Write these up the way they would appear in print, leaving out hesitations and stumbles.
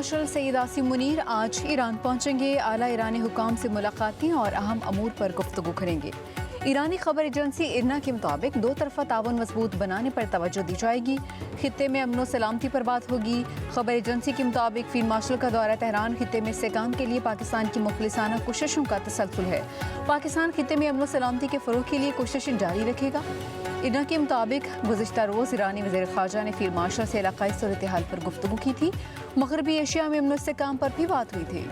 Martial Saeed Asim Munir आज Iran पहुंचेंगे। आला ईरानी हुकाम से मुलाकातें और अहम अमूर पर गुफ्तगू करेंगे। ईरानी खबर एजेंसी इरना के मुताबिक दो तरफा ताउन मजबूत बनाने पर तवज्जो दी जाएगी। खित्ते में अमन सलामती पर बात होगी। खबर एजेंसी के मुताबिक फील्ड मार्शल का दौरा तेहरान खित्ते में इस्तेहकाम के लिए पाकिस्तान की मुखलिसाना कोशिशों का तसलसल है। पाकिस्तान खित्ते में अमन सलामती के फ़रोग़ के लिए कोशिशें जारी रखेगा। इरना के मुताबिक गुज़िश्ता रोज़ ईरानी वज़ीर ख़ारजा ने फील्ड मार्शल से इलाक़ाई सूरत हाल पर गुफ्तगू की थी। मग़रबी एशिया में अमन इस्तेहकाम पर भी बात हुई थी।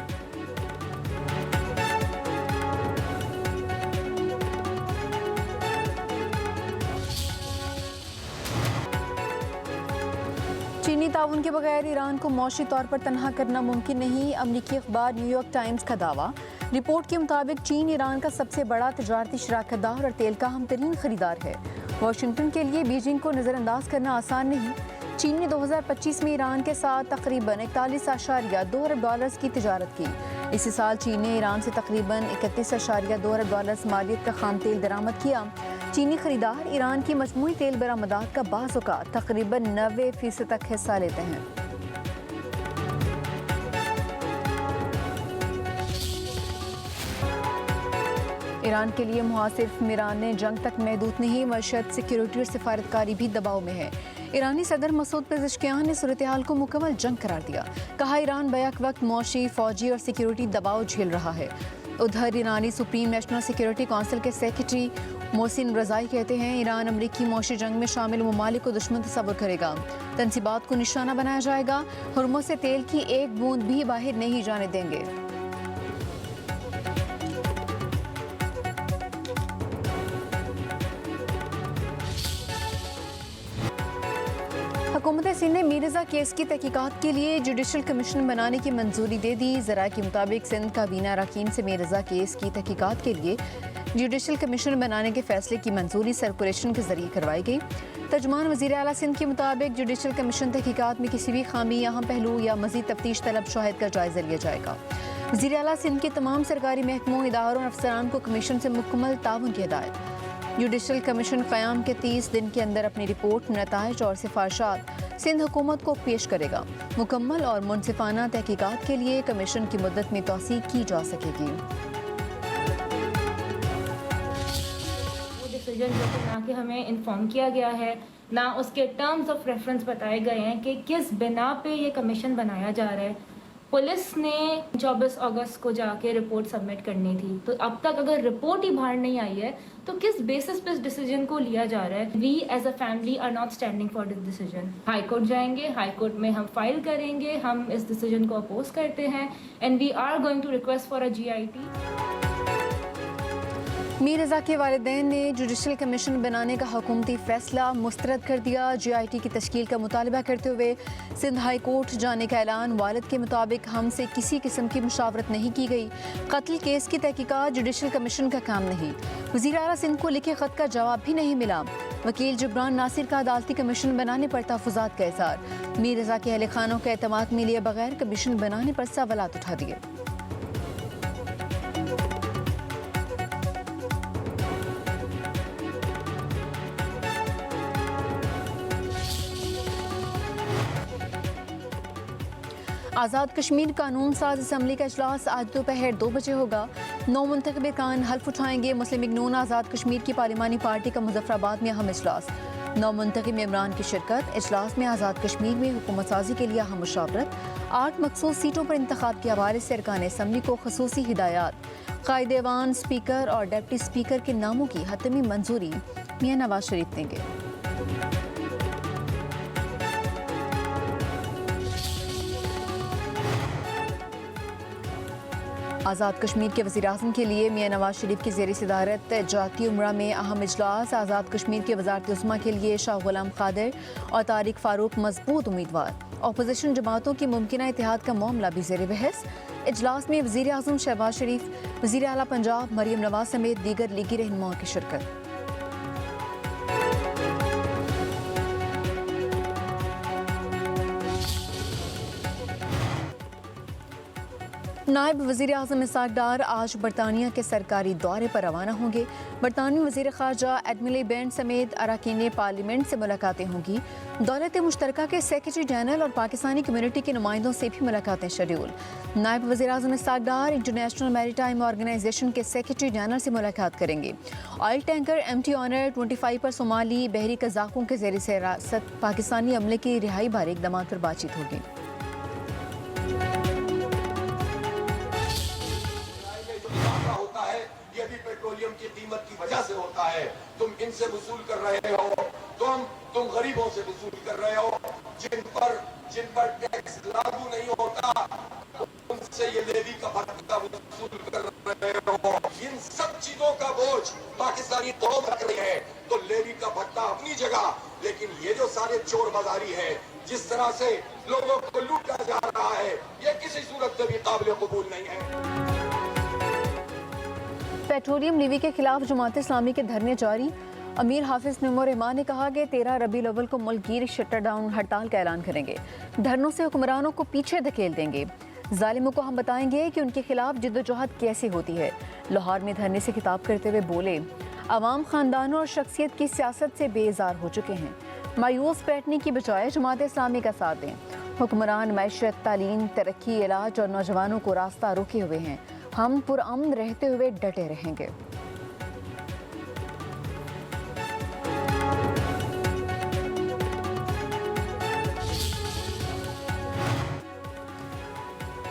चीनी ताउन के बगैर ईरान को मौशी तौर पर तनहा करना मुमकिन नहीं। अमरीकी अखबार न्यूयॉर्क टाइम्स का दावा। रिपोर्ट के मुताबिक चीन ईरान का सबसे बड़ा तजारती शराकतदार और तेल का अहम तरीन खरीदार है। वाशिंगटन के लिए बीजिंग को नज़रअंदाज करना आसान नहीं। चीन ने 2025 में ईरान के साथ तकरीबन 41.2 अरब डॉलर्स की तिजारत की। इसी साल चीन ने ईरान से तकरीबन 31.2 अरब डॉलर्स मालियत का खाम तेल दरामद किया। चीनी खरीदार ईरान की मजमूई तेल बरामदात का बाज़ औक़ात तकरीबन 90% तक हिस्सा लेते हैं। ईरान के लिए मुहासिर मीरान जंग तक महदूद नहीं, मशहद सिक्योरिटी और सिफारतकारी भी दबाव में है। ईरानी सदर मसूद पेज़ेश्कियान ने सूरत हाल को मुकम्मल जंग करार दिया। कहा ईरान बैक वक्त मौशी, फौजी और सिक्योरिटी दबाव झेल रहा है। उधर ईरानी सुप्रीम नेशनल सिक्योरिटी काउंसिल के सेक्रेटरी मोहसिन रज़ाई कहते हैं ईरान अमरीकी मौशी जंग में शामिल ममालिक को दुश्मन तस्वर करेगा। तनसीबात को निशाना बनाया जाएगा। हुर्मुज़ से तेल की एक बूंद भी बाहर नहीं जाने देंगे। हुकूमत सिंध ने मीर रज़ा केस की तहकीकात के लिए जुडिशल कमीशन बनाने की मंजूरी दे दी। ज़राए के मुताबिक सिंध काबीना अरकान से मीर रज़ा केस की तहकीकात के लिए जुडिशल कमीशन बनाने के फैसले की मंजूरी सर्कुलेशन के जरिए करवाई गई। तर्जुमान वज़ीर आला सिंध के मुताबिक जुडिशल कमीशन तहकीकात में किसी भी खामी, अहम पहलू या मज़ीद तफ्तीश तलब शवाहिद का जायज़ा लिया जाएगा। वज़ीर आला सिंध के तमाम सरकारी महकमों, इदारों और अफसरान को कमीशन से मुकम्मल ताउन की हिदायत। जुडिशल कमीशन क़याम के 30 दिन के अंदर अपनी रिपोर्ट, नताइज और सिफारिशात सिंध हुकूमत को पेश करेगा। मुकम्मल और मुनसिफाना तहकीकात के लिए कमीशन की मुद्दत में तौसीक की जा सकेगी। डिसीजन जो कि ना कि हमें इन्फॉर्म किया गया है, ना उसके टर्म्स ऑफ रेफरेंस बताए गए हैं कि किस बिना पे ये कमीशन बनाया जा रहा है। पुलिस ने 24 अगस्त को जाके रिपोर्ट सबमिट करनी थी, तो अब तक अगर रिपोर्ट ही बाहर नहीं आई है तो किस बेसिस पे इस डिसीजन को लिया जा रहा है। We as a family are not standing for this decision. High court जाएंगे, हाई कोर्ट में हम फाइल करेंगे, हम इस डिसीजन को अपोज करते हैं and we are going to request for a GIT। Mir Raza के वालिदैन ने जुडिशल कमीशन बनाने का हुकूमती फैसला मुस्तरद कर दिया। GIT की तश्कील का मुतालबा करते हुए सिंध हाई कोर्ट जाने का ऐलान। वालिद के मुताबिक हमसे किसी किस्म की मुशावरत नहीं की गई। कत्ल केस की तहकीकात जुडिशल कमीशन का काम नहीं। वज़ीर आला सिंध को लिखे खत का जवाब भी नहीं मिला। वकील जबरान नासिर का अदालती कमीशन बनाने पर तहफ़्फ़ुज़ात का इज़हार। मीर रज़ा के अहले खानों के एतमाद में लिए बगैर कमीशन बनाने पर सवालात उठा दिए। आज़ाद कश्मीर कानून साज असम्बली का इजलास आज दोपहर 2 बजे होगा। 9 मुंतखब अरकान हल्फ उठाएंगे। मुस्लिम लीग नून आज़ाद कश्मीर की पार्लिमानी पार्टी का मुजफ्फराबाद में अहम इजलास। 9 मुंतखब मेंबरान की शिरकत। इजलास में आज़ाद कश्मीर में हुकूमत साजी के लिए अहम मुशावरत। 8 मखसूस सीटों पर इंतखाब के हवाले से अरकान असम्बली को खसूसी हिदायत। कायदे ऐवान, स्पीकर और डिप्टी स्पीकर के नामों की हतमी मंजूरी मियां नवाज शरीफ देंगे। आज़ाद कश्मीर के वज़ीर-ए-आज़म के लिए मियां नवाज शरीफ की ज़ेर सदारत जाती उमरा में अहम इजलास। आज़ाद कश्मीर के वज़ारत उज़्मा के लिए शाह गुलाम क़ादिर और तारिक फ़ारूक मजबूत उम्मीदवार। अपोजिशन जमातों की मुमकिना इत्तेहाद का मामला भी ज़ेर बहस। इजलास में वज़ीर-ए-आज़म शहबाज शरीफ, वज़ीर आला पंजाब मरियम नवाज समेत दीगर लीगी रहनुमाओं की शिरकत। नायब वज़ीर-ए-आज़म इसाक डार आज बरतानिया के सरकारी दौरे पर रवाना होंगे। बरतानवी वज़ीर ख़ारजा एडमिले बैंड समेत अरकान पार्लियामेंट से मुलाकातें होंगी। दौलत मुश्तरका के सेक्रेटरी जनरल और पाकिस्तानी कम्यूनिटी के नुमाइंदों से भी मुलाकातें शेड्यूल। नायब वज़ीर आज़म इस्हाक़ डार इंटरनेशनल मैरीटाइम ऑर्गेनाइजेशन के सेक्रेटरी जनरल से मुलाकात करेंगे। ऑयल टैंकर MT ऑनर 25 पर सोमाली बहरी कज़ाकों के ज़रिए से हिरासत पाकिस्तानी अमले की रिहाई बारे इक़दाम पर बातचीत होगी। पेट्रोलियम की कीमत की वजह से होता है। तुम इनसे वसूल कर रहे हो, तुम गरीबों से वसूल कर रहे हो, जिन पर टैक्स लागू नहीं होता उनसे ये लेवी का भत्ता वसूल कर रहे हो। इन सब चीजों का बोझ पाकिस्तानी कौम रख रही है। तो लेवी का भत्ता अपनी जगह, लेकिन ये जो सारे चोर बाजारी है, जिस तरह से लोगों को लूटा जा रहा है, ये किसी सूरत में भी काबिल कबूल नहीं है। पेट्रोलियम लीवी के खिलाफ जमात इस्लामी के धरने जारी। अमीर हाफिज नईमुर रहमान ने कहा कि 13 रबीउल अव्वल को मुल्कगीर शटरडाउन हड़ताल का ऐलान करेंगे। धरनों से हुक्मरानों को पीछे धकेल देंगे। जालिमों को हम बताएंगे कि उनके खिलाफ जिद्दोजहद कैसे होती है। लाहौर में धरने से खिताब करते हुए बोले, अवाम खानदानों और शख्सियत की सियासत से बेजार हो चुके हैं। मायूस बैठने की बजाय जमात इस्लामी का साथ दें। हुक्मरान मैशत, तालीम, तरक्की, इलाज और नौजवानों को रास्ता रोके हुए हैं। हम पुरअमन रहते हुए डटे रहेंगे।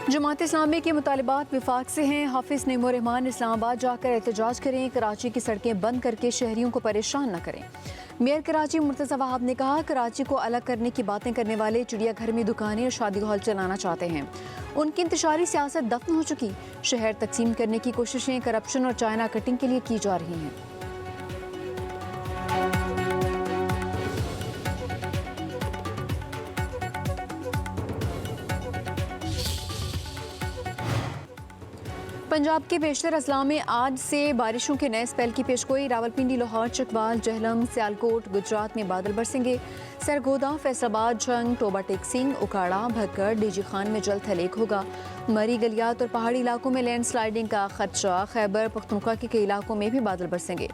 जमात इस्लामी के मुतालिबात विफाक से हैं। हाफिज नईमुर रहमान इस्लामाबाद जाकर एहतजाज करें। कराची की सड़कें बंद करके शहरियों को परेशान न करें। मेयर कराची मुर्तज़ा वहाब ने कहा, कराची को अलग करने की बातें करने वाले चिड़ियाघर में दुकानें और शादी हॉल चलाना चाहते हैं। उनकी इंतशारी सियासत दफन हो चुकी। शहर तकसीम करने की कोशिशें करप्शन और चाइना कटिंग के लिए की जा रही हैं। पंजाब के बेशतर अजला में आज से बारिशों के नए स्पेल की पेशगोई। रावलपिंडी, लाहौर, चकवाल, जहलम, सियालकोट, गुजरात में बादल बरसेंगे। सरगोदा, फैसलाबाद, झंग, टोबा टेकसिंग, उकाड़ा, भक्कड़, डीजी खान में जल्द हलेक होगा। मरी, गलियात और पहाड़ी इलाकों में लैंडस्लाइडिंग का खदशा। खैबर पख्तूनख्वा के कई इलाकों में भी बादल बरसेंगे।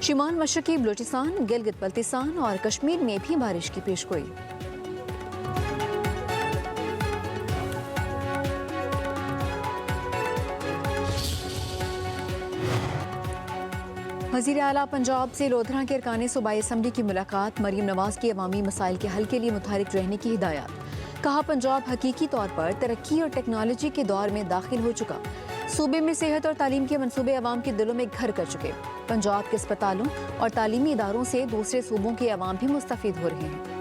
शिमाल मशरकी बलूचिस्तान, गिलगित बल्तिस्तान और कश्मीर में भी बारिश की पेशगोई। वज़ीर आला पंजाब से लोधरा के अरकान सूबाई असम्बली की मुलाकात। मरीम नवाज की अवामी मसाइल के हल के लिए मुतहरिक रहने की हिदायत। कहा, पंजाब हकीकी तौर पर तरक्की और टेक्नोलॉजी के दौर में दाखिल हो चुका। सूबे में सेहत और तालीम के मनसूबे अवाम के दिलों में घर कर चुके। पंजाब के अस्पतालों और तालीमी इदारों से दूसरे सूबों के अवाम भी मुस्तफीद हो रहे हैं।